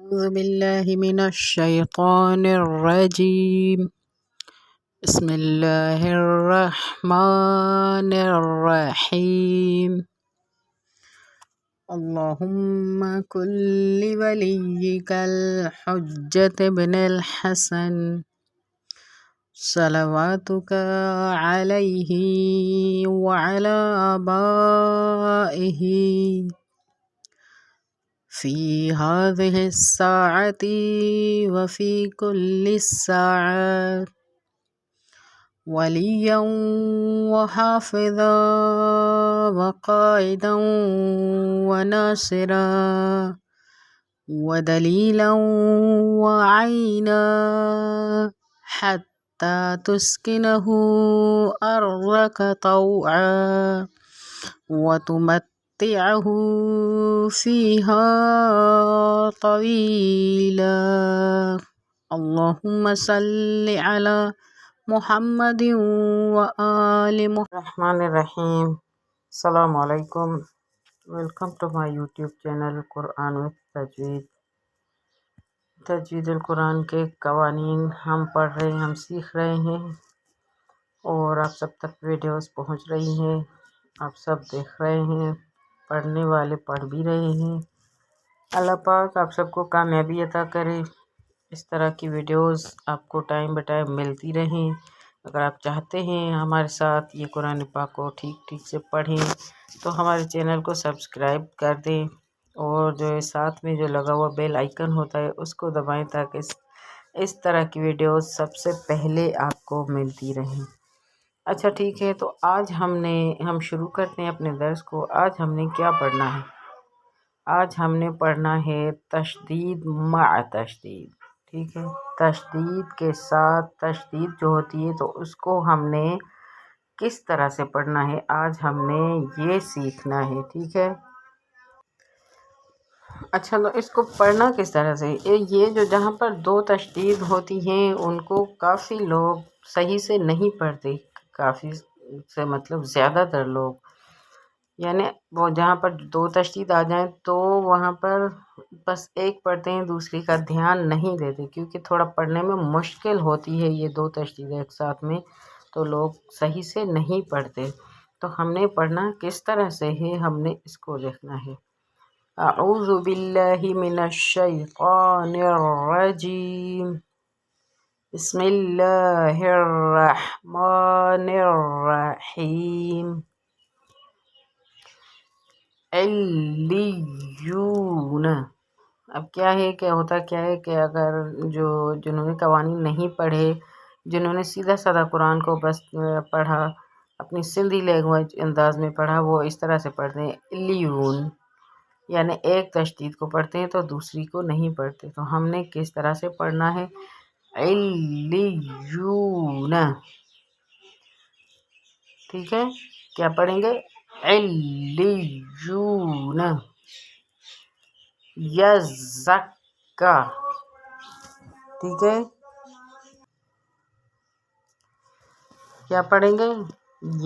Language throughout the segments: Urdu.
أعوذ بالله من الشيطان الرجيم. بسم الله الرحمن الرحيم. اللهم كن لوليك الحجة بن الحسن صلواتك عليه وعلى آبائه في هذه الساعة وفي كل الساعات وليا وحافظا وقائدا وناصرا ودليلا وعينا حتى تسكنه أرضك طوعا وتمتعه فيها طويلا. اللهم صل على محمد وآل محمد. الرحمن الرحیم. السلام علیکم. Welcome to my YouTube channel Quran with تجوید القرآن کے قوانین ہم پڑھ رہے ہیں، ہم سیکھ رہے ہیں اور آپ سب تک ویڈیوز پہنچ رہی ہیں، آپ سب دیکھ رہے ہیں، پڑھنے والے پڑھ بھی رہے ہیں۔ اللہ پاک آپ سب کو کامیابی عطا کرے، اس طرح کی ویڈیوز آپ کو ٹائم بہ ٹائم ملتی رہیں۔ اگر آپ چاہتے ہیں ہمارے ساتھ یہ قرآن پاک کو ٹھیک سے پڑھیں تو ہمارے چینل کو سبسکرائب کر دیں اور جو ساتھ میں جو لگا ہوا بیل آئیکن ہوتا ہے اس کو دبائیں تاکہ اس طرح کی ویڈیوز سب سے پہلے آپ کو ملتی رہیں۔ اچھا ٹھیک ہے، تو آج ہم شروع کرتے ہیں اپنے درس کو۔ آج ہم نے کیا پڑھنا ہے؟ آج ہم نے پڑھنا ہے تشدید مع تشدید، ٹھیک ہے؟ تشدید کے ساتھ تشدید جو ہوتی ہے تو اس کو ہم نے کس طرح سے پڑھنا ہے، آج ہم نے یہ سیکھنا ہے، ٹھیک ہے؟ اچھا، تو اس کو پڑھنا کس طرح سے؟ یہ جو جہاں پر دو تشدید ہوتی ہیں ان کو کافی لوگ صحیح سے نہیں پڑھتے، کافی سے مطلب زیادہ تر لوگ، یعنی وہ جہاں پر دو تشدید آ جائیں تو وہاں پر بس ایک پڑھتے ہیں، دوسری کا دھیان نہیں دیتے، کیونکہ تھوڑا پڑھنے میں مشکل ہوتی ہے یہ دو تشدید ایک ساتھ میں، تو لوگ صحیح سے نہیں پڑھتے۔ تو ہم نے پڑھنا کس طرح سے ہے، ہم نے اس کو دیکھنا ہے۔ اعوذ باللہ من الشیطان الرجیم، بسم اللہ الرحمن الرحیم۔ علیون، اب کیا ہے، ہوتا ہے کہ اگر جنہوں نے قوانین نہیں پڑھے، جنہوں نے سیدھا سادہ قرآن کو بس پڑھا، اپنی سندھی لینگویج انداز میں پڑھا، وہ اس طرح سے پڑھتے ہیں علیون، یعنی ایک تشدید کو پڑھتے ہیں تو دوسری کو نہیں پڑھتے۔ تو ہم نے کس طرح سے پڑھنا ہے؟ علیون، ٹھیک ہے؟ کیا پڑھیں گے؟ علیون، یزکا، ٹھیک ہے؟ کیا پڑھیں گے؟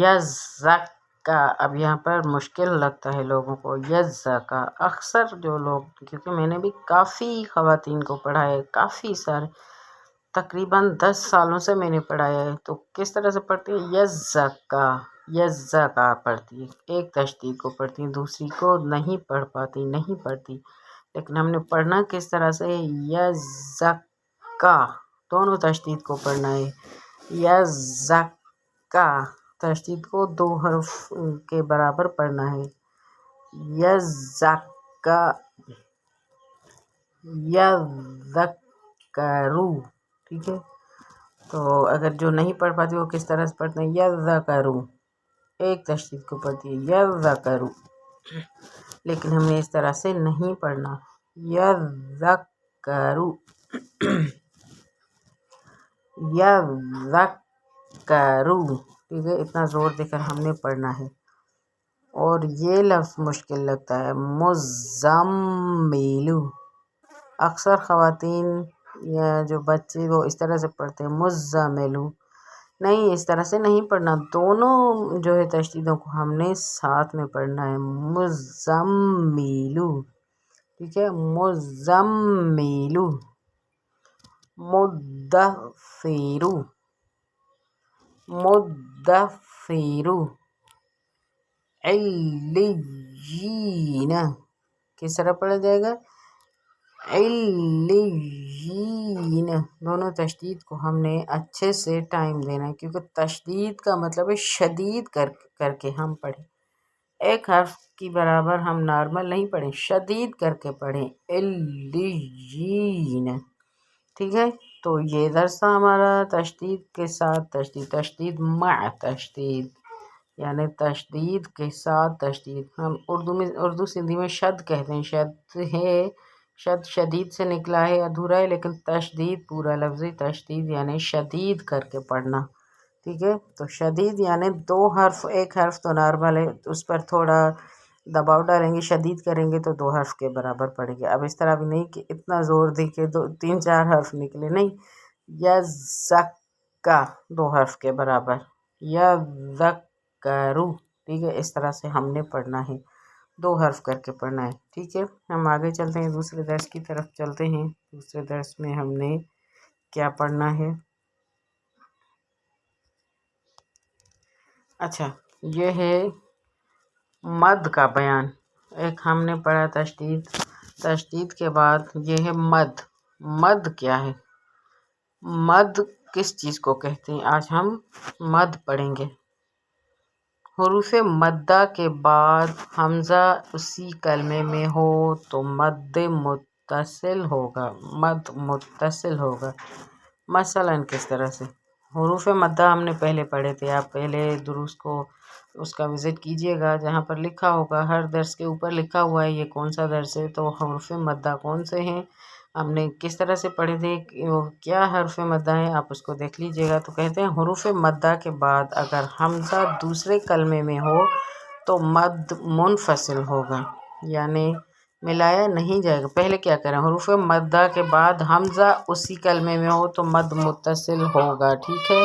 یزکا۔ اب یہاں پر مشکل لگتا ہے لوگوں کو، یزکا۔ اکثر جو لوگ، کیونکہ میں نے بھی کافی خواتین کو پڑھایا ہے، کافی سارے، تقریباً 10 سالوں سے میں نے پڑھایا ہے، تو کس طرح سے پڑھتی ہے؟ یزکا، یزکا پڑھتی ہے، ایک تشدید کو پڑھتی ہے، دوسری کو نہیں پڑھ پاتی، نہیں پڑھتی، لیکن ہم نے پڑھنا کس طرح سے؟ یزکا، دونوں تشدید کو پڑھنا ہے، یزکا، تشدید کو 2 حرف کے برابر پڑھنا ہے، یزکا، یذکرو، ٹھیک ہے؟ تو اگر جو نہیں پڑھ پاتی وہ کس طرح سے پڑھتے ہیں؟ یذکرو، ایک تشدید کو پڑھتی ہے، یذکرو، لیکن ہم نے اس طرح سے نہیں پڑھنا، یذکرو، یذکرو، ٹھیک ہے؟ اتنا زور دے کر ہم نے پڑھنا ہے۔ اور یہ لفظ مشکل لگتا ہے، مزملو، اکثر خواتین یا جو بچے وہ اس طرح سے پڑھتے ہیں مزملو، نہیں، اس طرح سے نہیں پڑھنا، دونوں جو ہے تشدیدوں کو ہم نے ساتھ میں پڑھنا ہے، مزملو، ٹھیک ہے، مزمل، مدثر، مدثر، علیین، کس طرح پڑھا جائے گا؟ علیین، دونوں تشدید کو ہم نے اچھے سے ٹائم دینا ہے، کیونکہ تشدید کا مطلب ہے شدید کر کے ہم پڑھیں، ایک حرف کی برابر ہم نارمل نہیں پڑھیں، شدید کر کے پڑھیں، علیین، ٹھیک ہے۔ تو یہ درس تھا ہمارا تشدید کے ساتھ تشدید، تشدید مع تشدید، یعنی تشدید کے ساتھ تشدید، ہم اردو سندھی میں شد کہتے ہیں، شد ہے، شد شدید سے نکلا ہے، ادھورا ہے، لیکن تشدید پورا لفظی تشدید یعنی شدید کر کے پڑھنا، ٹھیک ہے۔ تو شدید یعنی دو حرف، ایک حرف تو نارمل ہے، اس پر تھوڑا دباؤ ڈالیں گے، شدید کریں گے تو دو حرف کے برابر پڑے گا۔ اب اس طرح بھی نہیں کہ اتنا زور دے کے تین چار حرف نکلے، نہیں، یزکا دو حرف کے برابر، یذکرو، ٹھیک ہے، اس طرح سے ہم نے پڑھنا ہے، دو حرف کر کے پڑھنا ہے، ٹھیک ہے۔ ہم آگے چلتے ہیں، دوسرے درس کی طرف چلتے ہیں۔ دوسرے درس میں ہم نے کیا پڑھنا ہے؟ اچھا، یہ ہے مد کا بیان۔ ایک ہم نے پڑھا تشدید، تشدید کے بعد یہ ہے مد۔ مد کیا ہے؟ مد کس چیز کو کہتے ہیں؟ آج ہم مد پڑھیں گے۔ حروف مدہ کے بعد حمزہ اسی کلمے میں ہو تو مد متصل ہوگا، مد متصل ہوگا۔ مثلا کس طرح سے؟ حروف مدہ ہم نے پہلے پڑھے تھے، آپ پہلے دروس کو اس کا وزٹ کیجئے گا، جہاں پر لکھا ہوگا، ہر درس کے اوپر لکھا ہوا ہے یہ کون سا درس ہے، تو حروف مدہ کون سے ہیں، ہم نے کس طرح سے پڑھے تھے، کیا حرف مدہ ہیں، آپ اس کو دیکھ لیجئے گا۔ تو کہتے ہیں حروف مدہ کے بعد اگر حمزہ دوسرے کلمے میں ہو تو مد منفصل ہوگا، یعنی ملایا نہیں جائے گا۔ پہلے کیا کریں، حروف مدہ کے بعد حمزہ اسی کلمے میں ہو تو مد متصل ہوگا، ٹھیک ہے،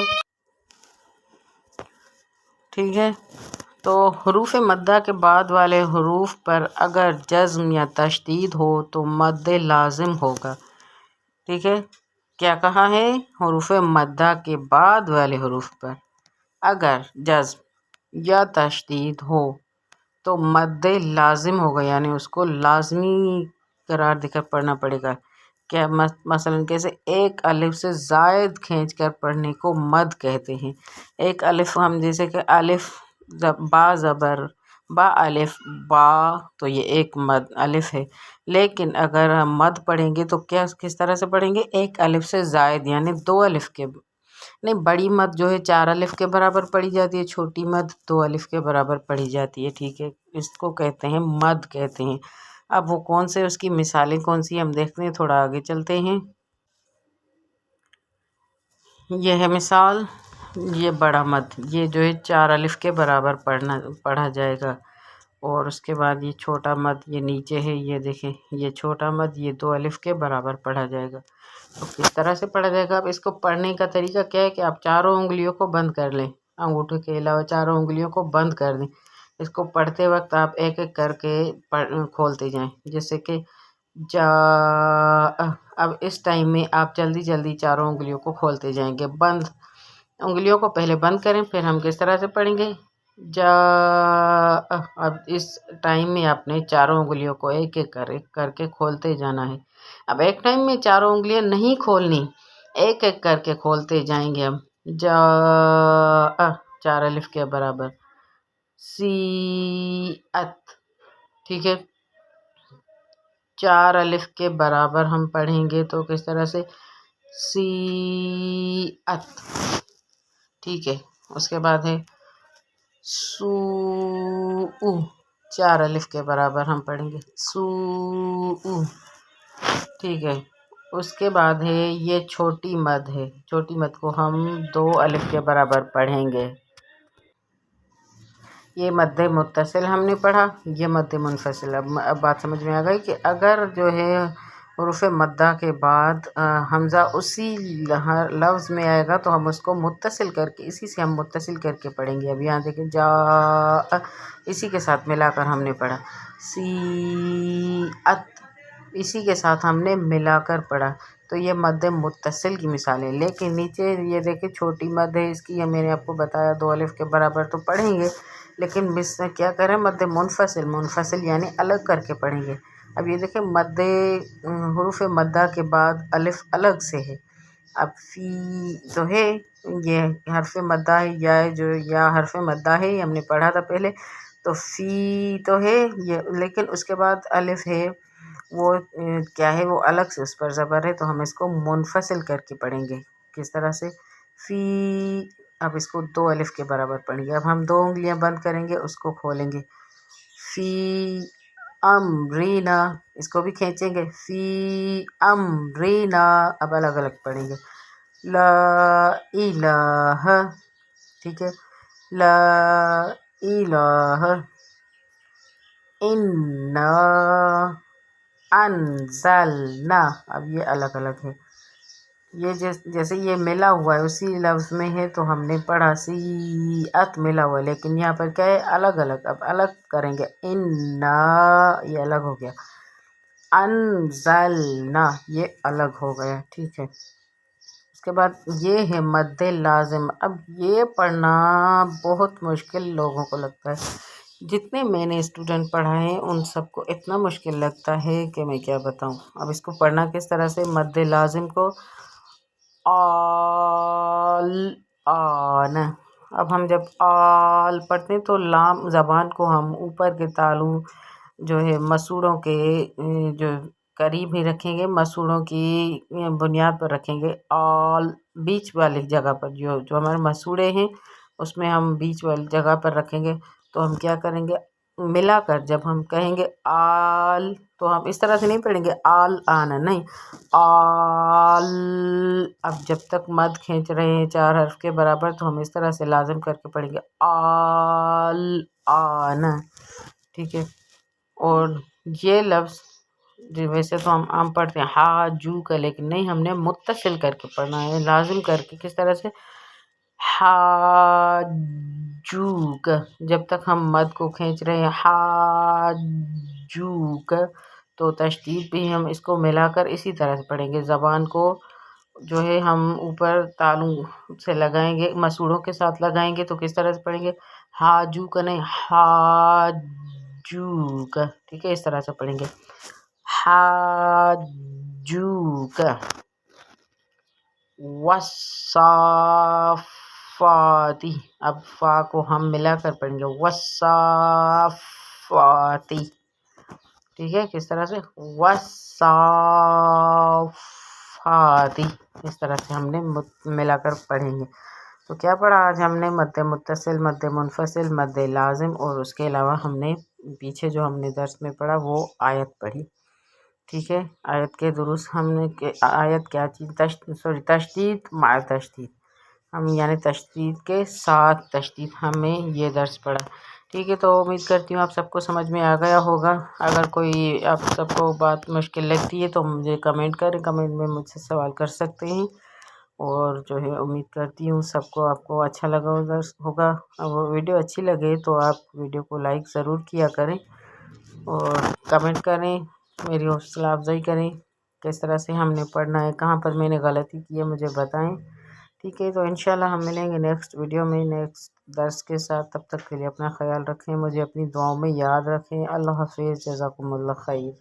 ٹھیک ہے۔ تو حروف مدہ کے بعد والے حروف پر اگر جزم یا تشدید ہو تو مد لازم ہوگا، ٹھیک ہے۔ کیا کہا ہے؟ حروف مدہ کے بعد والے حروف پر اگر جزم یا تشدید ہو تو مد لازم ہوگا، یعنی اس کو لازمی قرار دے کر پڑھنا پڑے گا۔ کیا مثلا کیسے؟ ایک الف سے زائد کھینچ کر پڑھنے کو مد کہتے ہیں۔ ایک الف ہم جیسے کہ الف با زبر با الف با، تو یہ ایک مد الف ہے، لیکن اگر ہم مد پڑھیں گے تو کس طرح سے پڑھیں گے؟ ایک الف سے زائد، یعنی دو الف کے، نہیں، بڑی مد جو ہے 4 الف کے برابر پڑھی جاتی ہے، چھوٹی مد 2 الف کے برابر پڑھی جاتی ہے، ٹھیک ہے، اس کو کہتے ہیں مد کہتے ہیں۔ اب وہ کون سے، اس کی مثالیں کون سی ہم دیکھتے ہیں، تھوڑا آگے چلتے ہیں۔ یہ ہے مثال، یہ بڑا مد، یہ جو ہے 4 الف کے برابر پڑھا جائے گا، اور اس کے بعد یہ چھوٹا مد، یہ نیچے ہے، یہ دیکھیں، یہ چھوٹا مد، یہ 2 الف کے برابر پڑھا جائے گا۔ تو کس طرح سے پڑھا جائے گا؟ اب اس کو پڑھنے کا طریقہ کیا ہے کہ آپ چاروں انگلیوں کو بند کر لیں، انگوٹھے کے علاوہ چاروں انگلیوں کو بند کر دیں، اس کو پڑھتے وقت آپ ایک ایک کر کے کھولتے جائیں، جیسے کہ جا۔ اب اس ٹائم میں آپ جلدی جلدی چاروں انگلیوں کو کھولتے جائیں گے، بند انگلیوں کو پہلے بند کریں، پھر ہم کس طرح سے پڑھیں گے؟ جا۔ اب اس ٹائم میں آپ نے چاروں انگلیوں کو ایک ایک کر کے کھولتے جانا ہے۔ اب ایک ٹائم میں چاروں انگلیاں نہیں کھولنی، ایک ایک کر کے کھولتے جائیں گے ہم۔ جا، 4 الف کے برابر، سی ات، ٹھیک ہے، 4 الف کے برابر ہم پڑھیں گے تو کس طرح سے؟ سی ات، ٹھیک ہے۔ اس کے بعد ہے سو، 4 الف کے برابر ہم پڑھیں گے، سو، ٹھیک ہے۔ اس کے بعد ہے یہ چھوٹی مد ہے، چھوٹی مد کو ہم 2 الف کے برابر پڑھیں گے۔ یہ مد متصل ہم نے پڑھا، یہ مد منفصل۔ اب بات سمجھ میں آ گئی کہ اگر جو ہے حروف مدہ کے بعد حمزہ اسی لفظ میں آئے گا تو ہم اس کو متصل کر کے، اسی سے ہم متصل کر کے پڑھیں گے۔ اب یہاں دیکھیں، جا، اسی کے ساتھ ملا کر ہم نے پڑھا، سی ات، اسی کے ساتھ ہم نے ملا کر پڑھا۔ تو یہ مد متصل کی مثال ہے، لیکن نیچے یہ دیکھیں چھوٹی مد ہے اس کی، یہ میں نے آپ کو بتایا 2 الف کے برابر تو پڑھیں گے، لیکن بس کیا کریں مد منفصل، منفصل یعنی الگ کر کے پڑھیں گے۔ اب یہ دیکھیں مد حروف مدہ کے بعد الف الگ سے ہے۔ اب فی تو ہے، یہ حرف مدہ ہے، یا حرف مدہ ہے، یہ ہم نے پڑھا تھا پہلے۔ تو فی تو ہے یہ، لیکن اس کے بعد الف ہے، وہ کیا ہے، وہ الگ سے اس پر زبر ہے، تو ہم اس کو منفصل کر کے پڑھیں گے۔ کس طرح سے؟ فی، اب اس کو 2 الف کے برابر پڑھیں گے۔ اب ہم 2 انگلیاں بند کریں گے، اس کو کھولیں گے۔ فی امرینا، اس کو بھی کھینچیں گے۔ فی امرینا، اب الگ الگ پڑھیں گے۔ لا الہ، ٹھیک ہے، لا الہ انا انزلنا، اب یہ الگ الگ ہے۔ یہ جیسے یہ ملا ہوا ہے اسی لفظ میں ہے تو ہم نے پڑھا سیئت ملا ہوا ہے، لیکن یہاں پر کیا ہے الگ الگ، اب الگ کریں گے۔ انا، یہ الگ ہو گیا۔ انزلنا، یہ الگ ہو گیا، ٹھیک ہے۔ اس کے بعد یہ ہے مد لازم۔ اب یہ پڑھنا بہت مشکل لوگوں کو لگتا ہے، جتنے میں نے اسٹوڈنٹ پڑھائے ہیں ان سب کو اتنا مشکل لگتا ہے کہ میں کیا بتاؤں۔ اب اس کو پڑھنا کس طرح سے؟ مد لازم کو آل آن، اب ہم جب آل پڑھتے ہیں تو لام زبان کو ہم اوپر کے تالوں جو ہے مسوڑوں کے جو قریب ہی رکھیں گے، مسوڑوں کی بنیاد پر رکھیں گے۔ آل بیچ والی جگہ پر، جو ہمارے مسوڑے ہیں اس میں ہم بیچ والی جگہ پر رکھیں گے۔ تو ہم کیا کریں گے، ملا کر جب ہم کہیں گے آل، تو ہم اس طرح سے نہیں پڑھیں گے آل آنا، نہیں، آل، اب جب تک مد کھینچ رہے ہیں 4 حرف کے برابر تو ہم اس طرح سے لازم کر کے پڑھیں گے آل آنا، ٹھیک ہے۔ اور یہ لفظ جو ویسے تو ہم عام پڑھتے ہیں ہا جو کا، لیکن نہیں، ہم نے متصل کر کے پڑھنا ہے، لازم کر کے۔ کس طرح سے؟ ہا جو کا، جب تک ہم مد کو کھینچ رہے ہیں ہا جو کا، تو تشدید بھی ہم اس کو ملا کر اسی طرح سے پڑھیں گے۔ زبان کو جو ہے ہم اوپر تالوں سے لگائیں گے، مسوڑوں کے ساتھ لگائیں گے، تو کس طرح سے پڑھیں گے؟ ہا جو کا نہیں، ہا جو کا، ٹھیک ہے، اس طرح سے پڑھیں گے۔ ہا جو کا، والصافاتی، اب فا کو ہم ملا کر پڑھیں گے، والصافاتی، ٹھیک ہے، کس طرح سے؟ والصافاتی، اس طرح سے ہم نے ملا کر پڑھیں گے۔ تو کیا پڑھا آج ہم نے؟ مد متصل، مد منفصل، مد لازم، اور اس کے علاوہ ہم نے پیچھے جو ہم نے درس میں پڑھا وہ آیت پڑھی، ٹھیک ہے۔ آیت کے دروس ہم نے آیت کیا چیز، تشدید مع تشدید، ہم یعنی تشدید کے ساتھ تشدید، ہمیں یہ درس پڑھا، ٹھیک ہے۔ تو امید کرتی ہوں آپ سب کو سمجھ میں آ گیا ہوگا۔ اگر کوئی آپ سب کو بات مشکل لگتی ہے تو مجھے کمنٹ کریں، کمنٹ میں مجھ سے سوال کر سکتے ہیں، اور جو ہے امید کرتی ہوں سب کو آپ کو اچھا لگا ہوگا۔ وہ ویڈیو اچھی لگے تو آپ ویڈیو کو لائک ضرور کیا کریں، اور کمنٹ کریں، میری حوصلہ افزائی کریں، کس طرح سے ہم نے پڑھنا ہے، کہاں پر میں نے غلطی کی ہے مجھے بتائیں، ٹھیک ہے۔ تو انشاءاللہ ہم ملیں گے نیکسٹ ویڈیو میں نیکسٹ درس کے ساتھ، تب تک کے لیے اپنا خیال رکھیں، مجھے اپنی دعاؤں میں یاد رکھیں۔ اللہ حافظ، جزاکم اللہ خیر۔